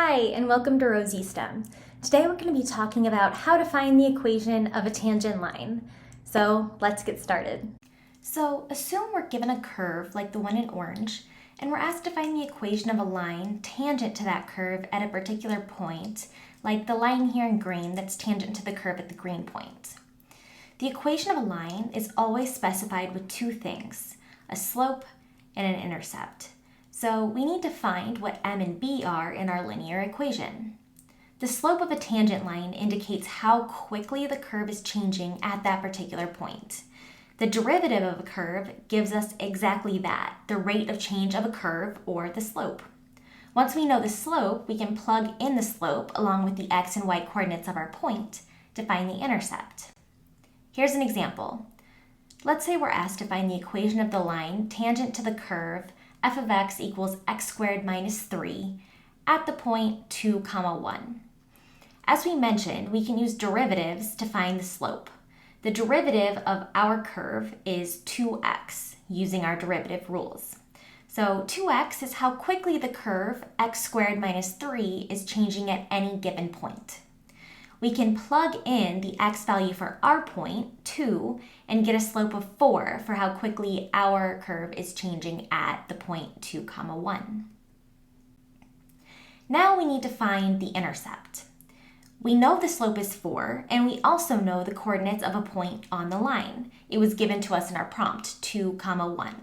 Hi, and welcome to Rosie STEM. Today we're going to be talking about how to find the equation of a tangent line. So let's get started. So assume we're given a curve like the one in orange, and we're asked to find the equation of a line tangent to that curve at a particular point, like the line here in green that's tangent to the curve at the green point. The equation of a line is always specified with two things, a slope and an intercept. So we need to find what m and b are in our linear equation. The slope of a tangent line indicates how quickly the curve is changing at that particular point. The derivative of a curve gives us exactly that, the rate of change of a curve, or the slope. Once we know the slope, we can plug in the slope along with the x and y coordinates of our point to find the intercept. Here's an example. Let's say we're asked to find the equation of the line tangent to the curve f of x equals x squared minus 3 at the point 2, 1. As we mentioned, we can use derivatives to find the slope. The derivative of our curve is 2x using our derivative rules. So 2x is how quickly the curve x squared minus 3 is changing at any given point. We can plug in the x value for our point, 2, and get a slope of 4 for how quickly our curve is changing at the point 2, 1. Now we need to find the intercept. We know the slope is 4, and we also know the coordinates of a point on the line. It was given to us in our prompt, 2, 1.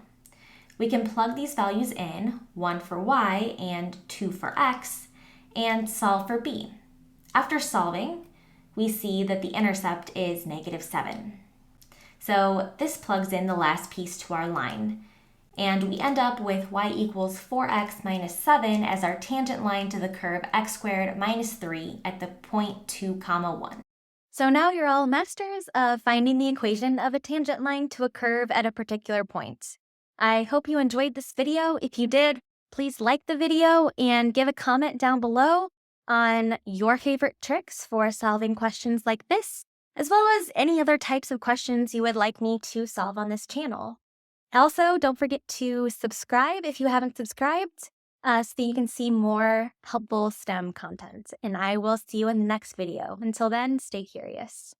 We can plug these values in, 1 for y and 2 for x, and solve for b. After solving, we see that the intercept is -7. So this plugs in the last piece to our line, and we end up with y equals 4x minus 7 as our tangent line to the curve x squared minus 3 at the point 2, 1. So now you're all masters of finding the equation of a tangent line to a curve at a particular point. I hope you enjoyed this video. If you did, please like the video and give a comment down below on your favorite tricks for solving questions like this, as well as any other types of questions you would like me to solve on this channel. Also, don't forget to subscribe if you haven't subscribed, so that you can see more helpful STEM content. And I will see you in the next video. Until then, stay curious.